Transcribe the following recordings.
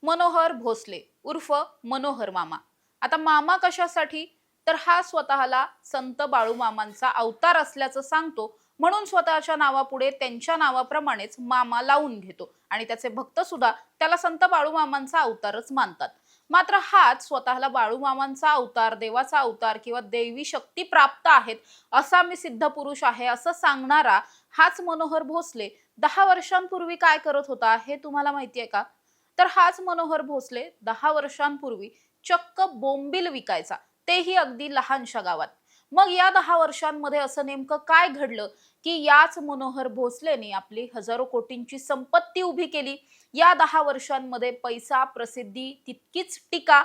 मनोहर भोसले उर्फ मनोहर मामा। आता मामा कशासाठी? तर हा स्वतःला संत बाळूमामांचा अवतार असल्याचं सांगतो, म्हणून स्वतःच्या नावापुढे त्यांच्या नावाप्रमाणेच मामा लावून घेतो आणि त्याचे भक्त सुद्धा त्याला संत बाळूमामांचा अवतारच मानतात। मात्र हाच स्वतःला बाळूमामांचा अवतार, देवाचा अवतार किंवा दैवी शक्ती प्राप्त आहेत, असा मी सिद्ध पुरुष आहे असं सांगणारा हाच मनोहर भोसले 10 वर्षांपूर्वी काय करत होता हे तुम्हाला माहितीये का? तर हाच मनोहर भोसले 10 वर्षांपूर्वी चक्क बोंबील विकायचा, तेही अगदी लहानशा गावात। मग या 10 वर्षांमध्ये असं नेमकं काय घडलं की याच मनोहर भोसलेने आपली हजारो कोटींची संपत्ती उभी केली? या 10 वर्षांमध्ये पैसा, प्रसिद्धी, तितकीच टीका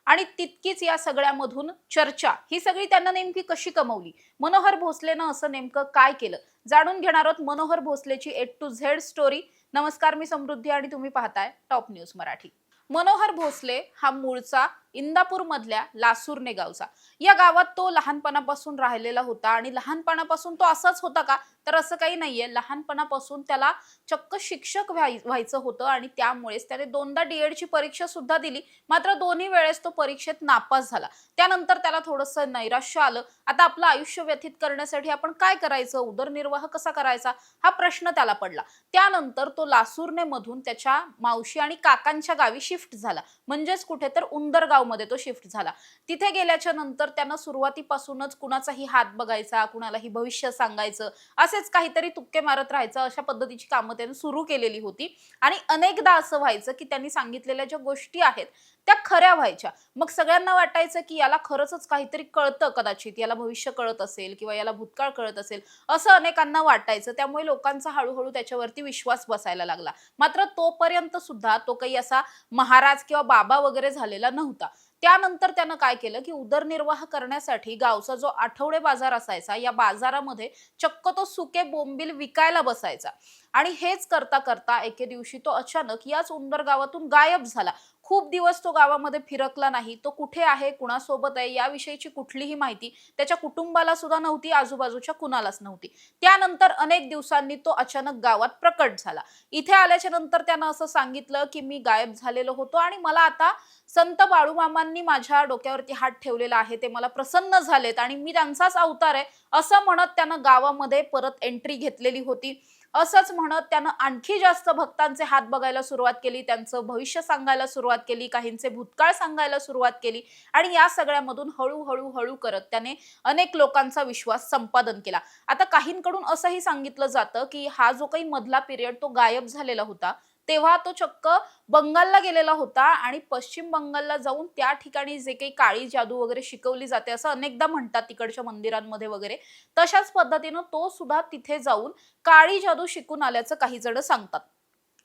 आणि तितकीच या सगळ्यामधून चर्चा, ही सगळी त्यांना नेमकी कशी कमवली? मनोहर भोसलेनं असं नेमकं काय केलं? जाणून घेणार आहोत मनोहर भोसलेची A to Z स्टोरी। नमस्कार, मी समृद्धी आणि तुम्ही पाहताय टॉप न्यूज मराठी। मनोहर भोसले हा मूळचा इंदापूर मधल्या लासुर्णे गावचा। या गावात तो लहानपणापासून राहिलेला होता आणि लहानपणापासून तो असाच होता का? तर असं काही नाहीये। लहानपणापासून त्याला चक्क शिक्षक व्हायचं होतं आणि त्यामुळेच त्याने दोनदा D.Ed ची परीक्षा सुद्धा दिली, मात्र दोन्ही वेळेस तो परीक्षेत नापास झाला। त्यानंतर त्याला थोडंसं नैराश्य आलं। आता आपलं आयुष्य व्यतीत करण्यासाठी आपण काय करायचं, उदरनिर्वाह कसा करायचा, हा प्रश्न त्याला पडला। त्यानंतर तो लासुर्णे मधून त्याच्या मावशी आणि काकांच्या गावी शिफ्ट झाला, म्हणजेच कुठे तर उंदरगाव मध्ये तो शिफ्ट झाला। तिथे गेल्याच्या नंतर त्यानं सुरुवातीपासूनच कुणाचाही हात बघायचा, कुणालाही भविष्य सांगायचं, असेच काहीतरी तुक्के मारत राहायचं, अशा पद्धतीची कामं त्याने सुरू केलेली होती। आणि अनेकदा असं व्हायचं की त्यांनी सांगितलेल्या ज्या गोष्टी आहेत त्या खऱ्या व्हायच्या। मग सगळ्यांना वाटायचं की याला खरंच काहीतरी कळतं, कदाचित याला भविष्य कळत असेल किंवा याला भूतकाळ कळत असेल, असं अनेकांना वाटायचं। त्यामुळे लोकांचा हळूहळू त्याच्यावरती विश्वास बसायला लागला। मात्र तोपर्यंत सुद्धा तो काही असा महाराज किंवा बाबा वगैरे झालेला नव्हता। त्यानंतर त्यानं काय केलं की उदरनिर्वाह करण्यासाठी गावचा जो आठवडे बाजार असायचा, या बाजारामध्ये चक्क तो सुके बोंबील विकायला बसायचा। आणि हेच करता करता एके दिवशी तो अचानक याच उंदर गावातून गायब झाला। खूप दिवस तो गावामध्ये फिरकला नाही। तो कुठे आहे, कुणासोबत आहे, याविषयीची कुठलीही माहिती त्याच्या कुटुंबाला सुद्धा नव्हती, आजूबाजूच्या कुणालाच नव्हती। त्यानंतर अनेक दिवसांनी तो अचानक गावात प्रकट झाला। इथे आल्याच्या नंतर त्यानं असं सांगितलं की मी गायब झालेलो होतो आणि मला आता संत बाळूमामांनी माझ्या डोक्यावरती हात ठेवलेला आहे, ते मला प्रसन्न झालेत आणि मी त्यांचाच अवतार आहे, असं म्हणत त्यानं गावामध्ये परत एंट्री घेतलेली होती। असंच म्हणत त्यानं आणखी जास्त भक्तांचे हात बघायला सुरुवात केली, त्यांचं भविष्य सांगायला सुरुवात केली, काहींचे भूतकाळ सांगायला सुरुवात केली आणि या सगळ्यामधून हळूहळू हळू करत त्याने अनेक लोकांचा विश्वास संपादन केला। आता काहींकडून असंही सांगितलं जातं की हा जो काही मधला पिरियड तो गायब झालेला होता, तेव्हा तो चक्क बंगालला गेलेला होता आणि पश्चिम बंगालला जाऊन त्या ठिकाणी जे काही काळी जादू वगैरे शिकवली जाते असं अनेकदा म्हणतात तिकडच्या मंदिरांमध्ये वगैरे, तशाच पद्धतीनं तो सुद्धा तिथे जाऊन काळी जादू शिकून आल्याचं काही जण सांगतात।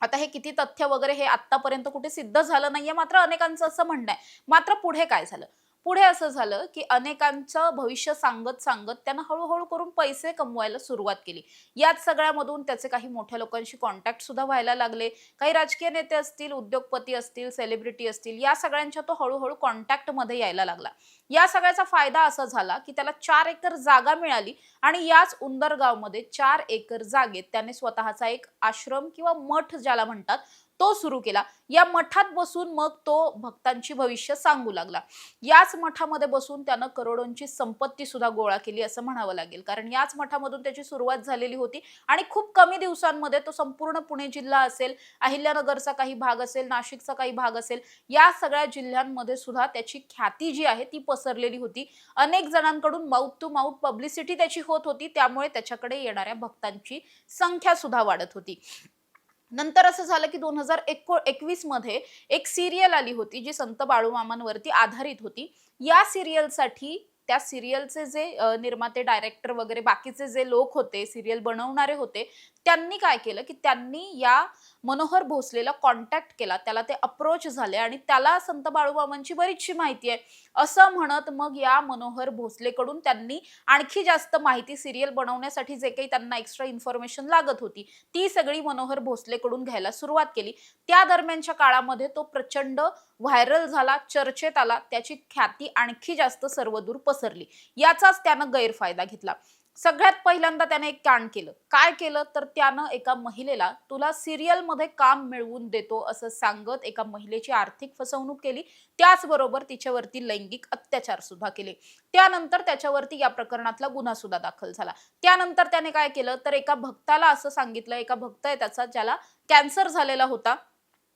आता हे किती तथ्य वगैरे हे आतापर्यंत कुठे सिद्ध झालं नाहीये, मात्र अनेकांचं असं म्हणणं आहे। मात्र पुढे काय झालं? पुढे असं झालं की अनेकांचं भविष्य सांगत सांगत त्यानं हळूहळू करून पैसे कमवायला सुरुवात केली। याच सगळ्यामधून त्याचे काही मोठ्या लोकांशी कॉन्टॅक्ट सुद्धा व्हायला लागले। काही राजकीय नेते असतील, उद्योगपती असतील, सेलिब्रिटी असतील, या सगळ्यांच्या तो हळूहळू कॉन्टॅक्ट मध्ये यायला लागला। या सगळ्याचा फायदा असा झाला की त्याला 4 एकर जागा मिळाली आणि याच उंदरगावमध्ये 4 एकर जागेत त्याने स्वतःचा एक आश्रम किंवा मठ ज्याला म्हणतात तो सुरू केला। या मठात बसून मग तो भक्तांची भविष्य सांगू लागला। याच मठामध्ये बसून त्यानं करोडोंची संपत्ती सुद्धा गोळा केली असं म्हणावं लागेल, कारण याच मठामधून त्याची सुरुवात झालेली होती आणि खूप कमी दिवसांमध्ये तो संपूर्ण पुणे जिल्हा असेल, अहिल्यानगरचा काही भाग असेल, नाशिकचा काही भाग असेल, या सगळ्या जिल्ह्यांमध्ये सुद्धा त्याची ख्याती जी आहे ती पसरलेली होती। अनेक जणांकडून माउथ टू माउथ पब्लिसिटी त्याची होत होती, त्यामुळे त्याच्याकडे येणाऱ्या भक्तांची संख्या सुद्धा वाढत होती। नंतर असं झालं की 2021 मध्ये एक सिरियल आली होती जी संत बाळूमामांवरती आधारित होती। या सिरियलसाठी त्या सिरियलचे जे निर्माते, डायरेक्टर वगैरे बाकीचे जे लोक होते, सिरियल बनवणारे होते, त्यांनी काय केलं की त्यांनी या मनोहर भोसलेला कॉन्टॅक्ट केला, त्याला ते अप्रोच झाले आणि त्याला संत बाळूमामांची बरीचशी माहिती आहे असं म्हणत मग या मनोहर भोसलेकडून त्यांनी आणखी जास्त माहिती, सिरियल बनवण्यासाठी जे काही त्यांना एक्स्ट्रा इन्फॉर्मेशन लागत होती ती सगळी मनोहर भोसलेकडून घ्यायला सुरुवात केली। त्या दरम्यानच्या काळामध्ये तो प्रचंड व्हायरल झाला, चर्चेत आला, त्याची ख्याती आणखी जास्त सर्वदूर पसरली। याचाच त्यानं गैरफायदा घेतला। सगळ्यात पहिल्यांदा त्याने एक कांड केलं. काय केलं तर त्यानं एका महिलेला तुला सिरियलमध्ये काम मिळवून देतो असं सांगत एका महिलेची आर्थिक फसवणूक केली. त्याचबरोबर तिच्यावरती लैंगिक अत्याचार सुद्धा केले. त्यानंतर त्याच्यावरती या प्रकरणातला गुन्हा सुद्धा दाखल झाला. त्यानंतर त्याने काय केलं तर एका भक्ताला असं सांगितलं, एका भक्त आहे त्याचा ज्याला कॅन्सर झालेला होता.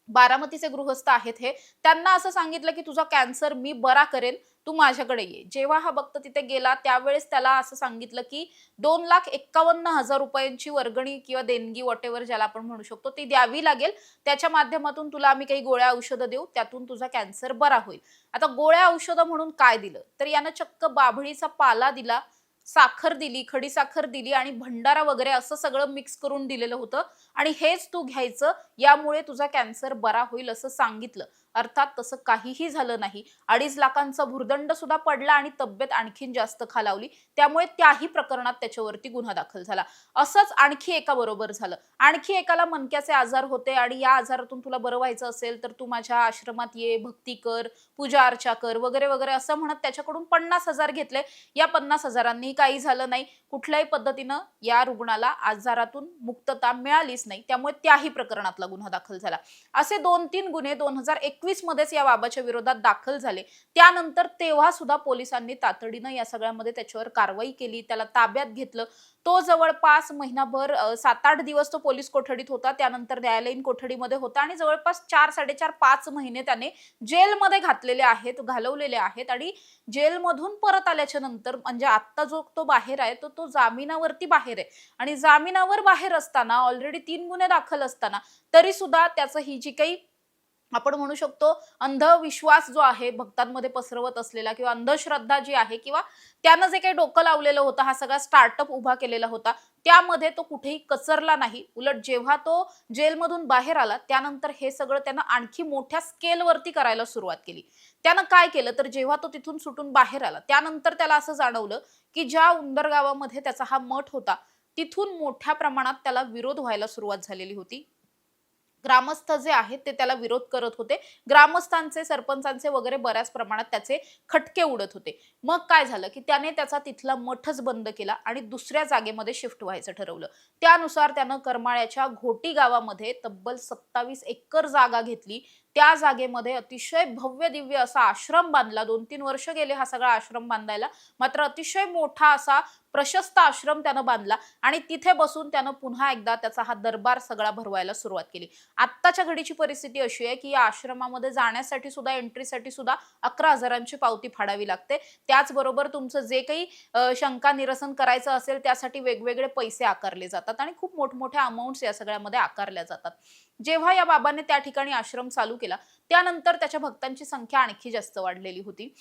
बारामतीचे गृहस्थ आहेत हे. त्यांना असं सांगितलं की तुझा कॅन्सर मी बरा करेन, तू माझ्याकडे ये. जेव्हा हा भक्त तिथे गेला त्यावेळेस त्याला असं सांगितलं की 2,51,000 रुपयांची वर्गणी किंवा देणगी व्हॉटएव्हर ज्याला आपण म्हणू शकतो ती द्यावी लागेल. त्याच्या माध्यमातून तुला आम्ही काही गोळ्या औषधं देऊ, त्यातून तुझा कॅन्सर बरा होईल. आता गोळ्या औषधं म्हणून काय दिलं तर यानं चक्क बाभळीचा पाला दिला, साखर दिली, खडी साखर दिली आणि भंडारा वगैरे असं सगळं मिक्स करून दिलेलं होतं आणि हेच तू घ्यायचं, यामुळे तुझा कॅन्सर बरा होईल असं सांगितलं. अर्थात तसं काहीही झालं नाही. 2.5 लाखांचा भुर्दंड सुद्धा पडला आणि तब्येत आणखीन जास्त खालावली. त्यामुळे त्याही प्रकरणात त्याच्यावरती गुन्हा दाखल झाला. असंच आणखी एका बरोबर झालं. आणखी एकाला मणक्याचे आजार होते आणि या आजारातून तुला बरं व्हायचं असेल तर तू माझ्या आश्रमात ये, भक्ती कर, पूजा अर्चा कर वगैरे वगैरे असं म्हणत त्याच्याकडून 50,000 घेतले. या 50,000नी काही झालं नाही. कुठल्याही पद्धतीनं या रुग्णाला आजारातून मुक्तता मिळालीच नाही. त्यामुळे त्याही प्रकरणातला गुन्हा दाखल झाला. असे 2-3 गुन्हे 2021 मध्येच या बाबाच्या विरोधात दाखल झाले. त्यानंतर तेव्हा सुद्धा पोलिसांनी तातडीनं या सगळ्यामध्ये त्याच्यावर कारवाई केली, त्याला ताब्यात घेतलं. तो जवळपास महिनाभर 7-8 दिवस तो पोलीस कोठडीत होता. त्यानंतर न्यायालयीन कोठडीमध्ये होता आणि जवळपास 4-4.5 महिने त्याने जेलमध्ये घालवलेले आहेत आणि जेलमधून परत आल्याच्या नंतर म्हणजे आता जो तो बाहेर आहे तो जामिनावरती बाहेर आहे आणि जामिनावर बाहेर असताना ऑलरेडी 3 गुन्हे दाखल असताना तरी सुद्धा त्याचं ही जी काही आपण म्हणू शकतो अंधविश्वास जो आहे भक्तांमध्ये पसरवत असलेला किंवा अंधश्रद्धा जी आहे किंवा त्यानं जे काही डोकं लावलेलं होतं, हा सगळा स्टार्टअप उभा केलेला होता, त्यामध्ये तो कुठेही कचरला नाही. उलट जेव्हा तो जेलमधून बाहेर आला त्यानंतर हे सगळं त्यानं आणखी मोठ्या स्केलवरती करायला सुरुवात केली. त्यानं काय केलं तर जेव्हा तो तिथून सुटून बाहेर आला त्यानंतर त्याला असं जाणवलं की ज्या उंदर गावामध्ये त्याचा हा मठ होता तिथून मोठ्या प्रमाणात त्याला विरोध व्हायला सुरुवात झालेली होती. ग्रामस्थ जे आहेत ते त्याला विरोध करत होते. ग्रामस्थांचे, सरपंचांचे वगैरे बऱ्याच प्रमाणात त्याचे खटके उडत होते. मग काय झालं की त्याने त्याचा तिथला मठच बंद केला आणि दुसऱ्या जागेमध्ये शिफ्ट व्हायचं ठरवलं. त्यानुसार त्यानं करमाळ्याच्या घोटी गावामध्ये तब्बल 27 एकर जागा घेतली. त्या जागेमध्ये अतिशय भव्य दिव्य असा आश्रम बांधला. 2-3 वर्ष गेले हा सगळा आश्रम बांधायला. मात्र अतिशय मोठा असा प्रशस्त आश्रम त्यानं बांधला आणि तिथे बसून त्यानं पुन्हा एकदा त्याचा हा दरबार सगळा भरवायला सुरुवात केली. आत्ताच्या घडीची परिस्थिती अशी आहे की या आश्रमामध्ये जाण्यासाठी सुद्धा एंट्रीसाठी सुद्धा 11,000ची पावती फाडावी लागते. त्याचबरोबर तुमचं जे काही शंका निरसन करायचं असेल त्यासाठी वेगवेगळे पैसे आकारले जातात आणि खूप मोठमोठ्या अमाउंट्स या सगळ्यामध्ये आकारल्या जातात. जेव्हा या बाबाने त्या ठिकाणी आश्रम चालू केला त्यानंतर त्याच्या भक्तांची संख्या आणखी जास्त वाढलेली होती.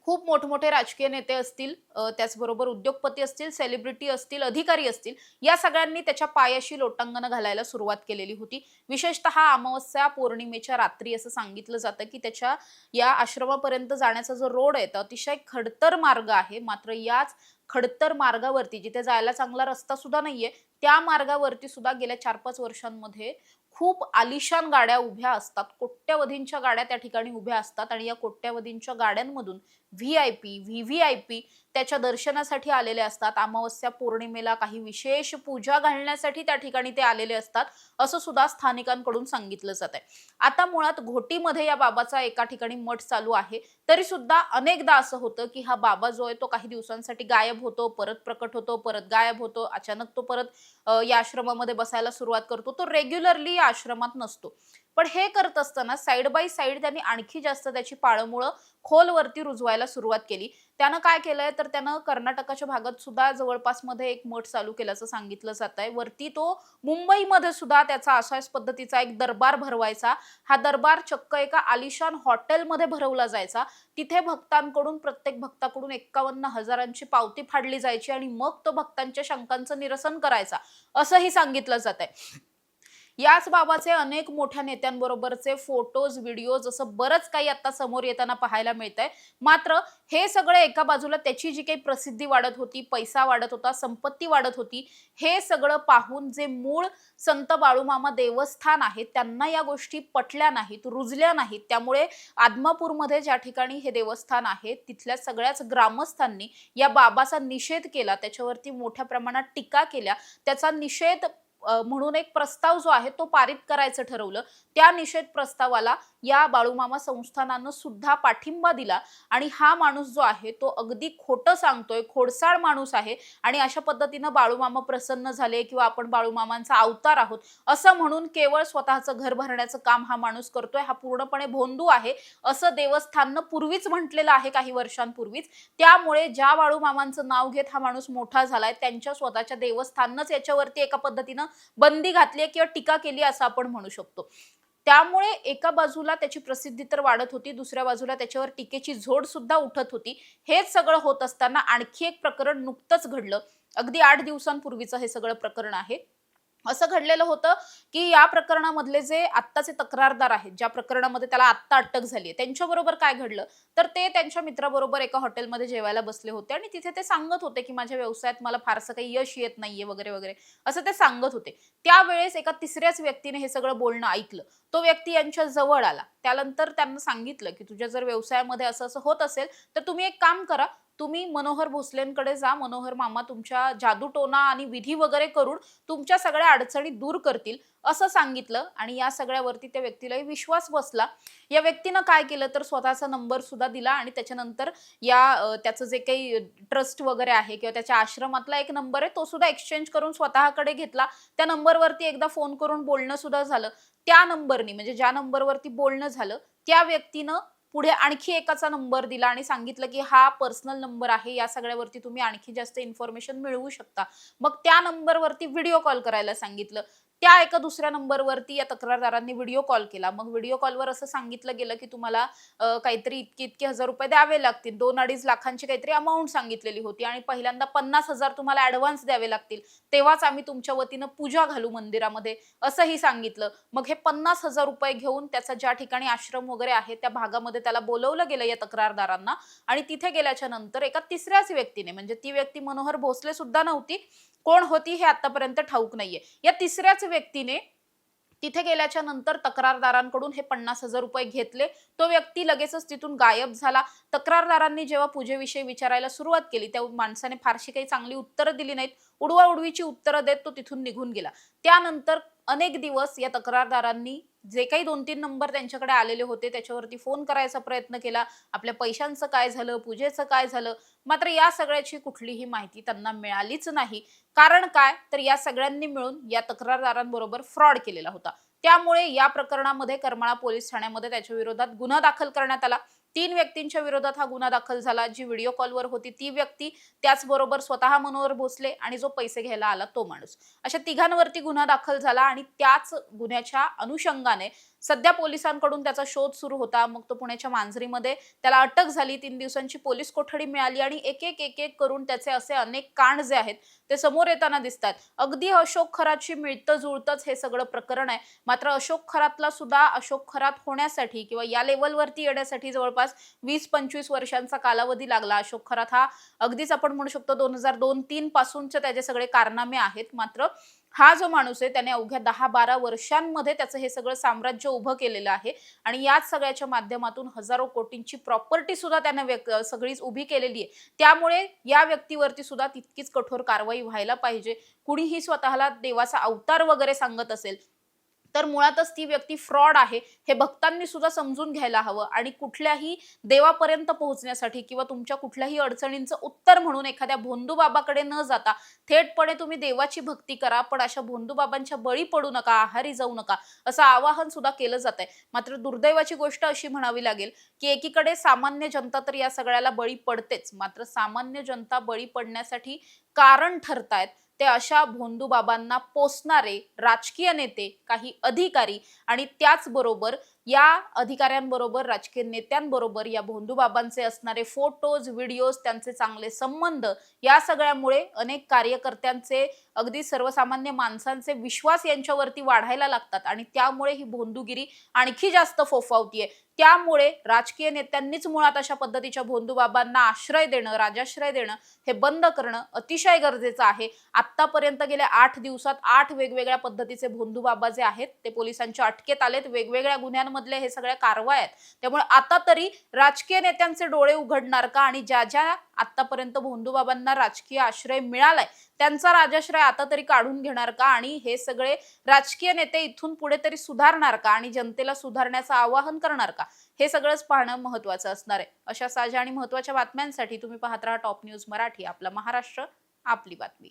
खूप मोठमोठे राजकीय नेते असतील, त्याचबरोबर उद्योगपती असतील, सेलिब्रिटी असतील, अधिकारी असतील, या सगळ्यांनी त्याच्या पायाशी लोटांगण घालायला सुरुवात केलेली होती. विशेषतः अमावस्या पौर्णिमेच्या रात्री असं सांगितलं जातं की त्याच्या या आश्रमापर्यंत जाण्याचा जो रोड आहे तो अतिशय खडतर मार्ग आहे. मात्र याच खडतर मार्गावरती जिथे जायला चांगला रस्ता सुद्धा नाहीये त्या मार्गावरती सुद्धा गेल्या 4-5 वर्षांमध्ये खूप आलिशान गाड्या उभ्या असतात. कोट्यवधींच्या गाड्या त्या ठिकाणी उभ्या असतात आणि या कोट्यवधींच्या गाड्यांमधून व्हीआयपी, व्हीव्हीआयपी त्याच्या दर्शनासाठी आलेले असतात. अमावस्या पौर्णिमेला काही विशेष पूजा घालण्यासाठी त्या ठिकाणी ते आलेले असतात असं सुद्धा स्थानिकांकडून सांगितलं जात आहे. आता मुळात घोटीमध्ये या बाबाचा एका ठिकाणी मठ चालू आहे. तरी सुद्धा अनेकदा असं होतं की हा बाबा जो आहे तो काही दिवसांसाठी गायब होतो, परत प्रकट होतो, परत गायब होतो, अचानक तो परत या आश्रमामध्ये बसायला सुरुवात करतो. तो रेग्युलरली या आश्रमात नसतो. पण हे करत असताना साइड बाय साइड त्यांनी आणखी जास्त त्याची पाळंमुळं खोलवरती रुजवायला सुरुवात केली. त्यानं काय केलंय तर त्यानं कर्नाटकाच्या भागात सुद्धा जवळपास मध्ये एक मठ चालू केल्याचं सांगितलं जात आहे. वरती तो मुंबईमध्ये सुद्धा त्याचा अशाच पद्धतीचा एक दरबार भरवायचा. हा दरबार चक्क एका आलिशान हॉटेलमध्ये भरवला जायचा. तिथे भक्तांकडून प्रत्येक भक्ताकडून 51,000ची पावती फाडली जायची आणि मग तो भक्तांच्या शंकांचं निरसन करायचा असंही सांगितलं जात आहे. याच बाबाचे अनेक मोठ्या नेत्यांबरोबरचे फोटोज, व्हिडिओज असं बरंच काही आता समोर येताना पाहायला मिळतंय. मात्र हे सगळं एका बाजूला त्याची जी काही प्रसिद्धी वाढत होती, पैसा वाढत होता, संपत्ती वाढत होती, हे सगळं पाहून जे मूळ संत बाळूमामा देवस्थान आहे त्यांना या गोष्टी पटल्या नाहीत, रुजल्या नाहीत. त्यामुळे आदमापूरमध्ये ज्या ठिकाणी हे देवस्थान आहे तिथल्या सगळ्याच ग्रामस्थांनी या बाबाचा निषेध केला, त्याच्यावरती मोठ्या प्रमाणात टीका केल्या. त्याचा निषेध म्हणून एक प्रस्ताव जो आहे तो पारित करायचं ठरवलं. त्या निषेध प्रस्तावाला या बाळूमामा संस्थानानं सुद्धा पाठिंबा दिला आणि हा माणूस जो आहे तो अगदी खोटं सांगतोय, खोडसाळ माणूस आहे आणि अशा पद्धतीनं बाळूमामा प्रसन्न झाले किंवा आपण बाळूमामांचा अवतार आहोत असं म्हणून केवळ स्वतःचं घर भरण्याचं काम हा माणूस करतोय. हा पूर्णपणे भोंदू आहे असं देवस्थाननं पूर्वीच म्हटलेलं आहे, काही वर्षांपूर्वीच. त्यामुळे ज्या बाळूमामांचं नाव घेत हा माणूस मोठा झालाय त्यांच्या स्वतःच्या देवस्थानच याच्यावरती एका पद्धतीनं बंदी घातली किंवा टीका केली असं आपण म्हणू शकतो. त्यामुळे एका बाजूला त्याची प्रसिद्धी तर वाढत होती, दुसऱ्या बाजूला त्याच्यावर टीकेची झोड सुद्धा उठत होती. हेच सगळं होत असताना आणखी एक प्रकरण नुकतंच घडलं. अगदी 8 दिवसांपूर्वीचं हे सगळं प्रकरण आहे. असं घडलेलं होतं की या प्रकरणामधले जे आत्ताचे तक्रारदार आहेत, ज्या प्रकरणामध्ये त्याला आत्ता अटक झाली, त्यांच्याबरोबर काय घडलं तर ते त्यांच्या मित्राबरोबर एका हॉटेलमध्ये जेवायला बसले होते आणि तिथे ते सांगत होते की माझ्या व्यवसायात मला फारसं काही यश येत नाहीये वगैरे वगैरे असं ते सांगत होते. त्यावेळेस एका तिसऱ्याच व्यक्तीने हे सगळं बोलणं ऐकलं. तो व्यक्ती यांच्या जवळ आला. त्यानंतर त्यांना सांगितलं की तुझ्या जर व्यवसायामध्ये असं असं होत असेल तर तुम्ही एक काम करा, तुम्ही मनोहर भोसलेंकडे जा. मनोहर मामा तुमच्या जादूटोना आणि विधी वगैरे करून तुमच्या सगळ्या अडचणी दूर करतील असं सांगितलं आणि या सगळ्यावरती त्या व्यक्तीलाही विश्वास बसला. या व्यक्तीनं काय केलं तर स्वतःचा नंबर सुद्धा दिला आणि त्याच्यानंतर त्याचं जे काही ट्रस्ट वगैरे आहे किंवा त्याच्या आश्रमातला एक नंबर आहे तो सुद्धा एक्सचेंज करून स्वतःकडे घेतला. त्या नंबरवरती एकदा फोन करून बोलणं सुद्धा झालं. त्या नंबरनी म्हणजे ज्या नंबरवरती बोलणं झालं त्या व्यक्तीनं पुढे आणखी एकाचा नंबर दिला आणि सांगितलं की हा पर्सनल नंबर आहे, या सगळ्यावरती तुम्ही आणखी जास्त इन्फॉर्मेशन मिळवू शकता. मग त्या नंबरवरती व्हिडिओ कॉल करायला सांगितलं. त्या एका दुसऱ्या नंबरवरती या तक्रारदारांनी व्हिडिओ कॉल केला. मग व्हिडिओ कॉलवर असं सांगितलं गेलं की तुम्हाला काहीतरी इतके इतके हजार रुपये द्यावे लागतील. 2-2.5 लाखांची काहीतरी अमाऊंट सांगितलेली होती आणि पहिल्यांदा 50,000 तुम्हाला ऍडव्हान्स द्यावे लागतील. तेव्हाच आम्ही तुमच्या वतीनं पूजा घालू मंदिरामध्ये असंही सांगितलं. मग हे 50,000 रुपये घेऊन त्याचा ज्या ठिकाणी आश्रम वगैरे आहे त्या भागामध्ये त्याला बोलवलं गेलं या तक्रारदारांना आणि तिथे गेल्याच्या नंतर एका तिसऱ्याच व्यक्तीने, म्हणजे ती व्यक्ती मनोहर भोसले सुद्धा नव्हती, कोण होती हे आतापर्यंत ठाऊक नाहीये. या तिसऱ्याच व्यक्तीने तिथे गेल्याच्या नंतर तक्रारदारांकडून हे 50,000 रुपये घेतले. तो व्यक्ती लगेचच तिथून गायब झाला. तक्रारदारांनी जेव्हा पूजेविषयी विचारायला सुरुवात केली त्या माणसाने फारशी काही चांगली उत्तरं दिली नाहीत. उडवाउडवीची उत्तरं देत तो तिथून निघून गेला. त्यानंतर अनेक दिवस या तक्रारदारांनी जे काही 2-3 नंबर त्यांच्याकडे आलेले होते त्याच्यावरती फोन करायचा प्रयत्न केला. आपल्या पैशांचं काय झालं, पूजेचं काय झालं, मात्र या सगळ्याची कुठलीही माहिती त्यांना मिळालीच नाही. कारण काय तर या सगळ्यांनी मिळून या तक्रारदारांबरोबर फ्रॉड केलेला होता. त्यामुळे या प्रकरणामध्ये करमाळा पोलीस ठाण्यामध्ये त्याच्या विरोधात गुन्हा दाखल करण्यात आला. 3 व्यक्तींच्या विरोधात हा गुन्हा दाखल झाला. जी व्हिडिओ कॉलवर होती ती व्यक्ती, त्याचबरोबर स्वतः मनोहर भोसले आणि जो पैसे घ्यायला आला तो माणूस, अशा तिघांवरती गुन्हा दाखल झाला आणि त्याच गुन्ह्याच्या अनुषंगाने सध्या पोलिसांकडून त्याचा शोध सुरू होता. मग तो पुण्याच्या मांजरीमध्ये त्याला अटक झाली. 3 दिवसांची पोलीस कोठडी मिळाली आणि एक एक करून त्याचे असे अनेक कांड जे आहेत ते समोर येताना दिसतात. अगदी अशोक खरातशी मिळतं जुळतंच हे सगळं प्रकरण आहे. मात्र अशोक खरातला सुद्धा अशोक खरात होण्यासाठी किंवा या लेवलवरती येण्यासाठी जवळपास 20-25 वर्षांचा कालावधी लागला. अशोक खरात हा अगदीच आपण म्हणू शकतो 2002-3 पासूनचे त्याचे सगळे कारनामे आहेत. मात्र हा जो माणूस आहे त्याने अवघ्या 10-12 वर्षांमध्ये त्याचं हे सगळं साम्राज्य उभं केलेलं आहे आणि याच सगळ्याच्या माध्यमातून हजारो कोटींची प्रॉपर्टी सुद्धा त्याने सगळीच उभी केलेली आहे. त्यामुळे या व्यक्तीवरती सुद्धा तितकीच कठोर कारवाई व्हायला पाहिजे. कुणीही स्वतःला देवाचा अवतार वगैरे सांगत असेल तर मुळातच ती व्यक्ती फ्रॉड आहे हे भक्तांनी सुद्धा समजून घ्यायला हवं आणि कुठल्याही देवापर्यंत पोहोचण्यासाठी किंवा तुमच्या कुठल्याही अडचणींचं उत्तर म्हणून एखाद्या भोंदू बाबाकडे न जाता थेटपणे तुम्ही देवाची भक्ती करा, पण अशा भोंदू बाबांच्या बळी पडू नका, आहारी जाऊ नका असं आवाहन सुद्धा केलं जात आहे. मात्र दुर्दैवाची गोष्ट अशी म्हणावी लागेल की एकीकडे सामान्य जनता तर या सगळ्याला बळी पडतेच, मात्र सामान्य जनता बळी पडण्यासाठी कारण ठरतायत ते अशा भोंदू बाबांना पोसणारे राजकीय नेते, काही अधिकारी आणि त्याचबरोबर या अधिकाऱ्यांबरोबर, राजकीय नेत्यांबरोबर या भोंदूबाबांचे असणारे फोटोज, व्हिडिओज, त्यांचे चांगले संबंध, या सगळ्यामुळे अनेक कार्यकर्त्यांचे, अगदी सर्वसामान्य माणसांचे विश्वास यांच्यावरती वाढायला लागतात आणि त्यामुळे ही भोंदूगिरी आणखी जास्त फोफावतीये. त्यामुळे राजकीय नेत्यांनीच मुळात अशा पद्धतीच्या भोंदूबाबांना आश्रय देणं, राजाश्रय देणं हे बंद करणं अतिशय गरजेचं आहे. आतापर्यंत गेल्या 8 दिवसात 8 वेगवेगळ्या पद्धतीचे भोंदूबाबा जे आहेत ते पोलिसांच्या अटकेत आलेत. वेगवेगळ्या गुन्ह्यांमधले हे सगळ्या कारवाया आहेत. त्यामुळे आता तरी राजकीय नेत्यांचे डोळे उघडणार का आणि ज्या ज्या आतापर्यंत भोंदूबाबांना राजकीय आश्रय मिळालाय त्यांचा राजाश्रय आता तरी काढून घेणार का आणि हे सगळे राजकीय नेते इथून पुढे तरी सुधारणार का आणि जनतेला सुधारण्याचं आवाहन करणार का, हे सगळंच पाहणं महत्त्वाचं असणार आहे. अशा ताज्या आणि महत्त्वाच्या बातम्यांसाठी तुम्ही पाहत राहा टॉप न्यूज मराठी. आपला महाराष्ट्र, आपली बातमी.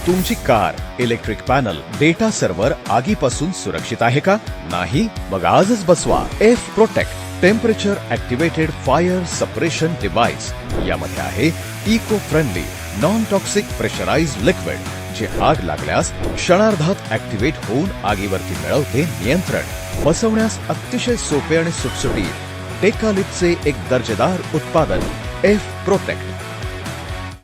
तुमची car, electric panel, data server आगीपासून सुरक्षित आहे का? नाही? मग आजच बसवा F protect temperature activated fire suppression device. यामध्ये आहे eco friendly non toxic pressurised liquid, जे आग लागल्यास क्षणार्धात ऍक्टिव्हेट होऊन आगीवरती मिळवते नियंत्रण. बसवण्यास अतिशय सोपे आणि सुटसुटीत. टेकालिपचे एक दर्जेदार उत्पादन एफ प्रोटेक्ट.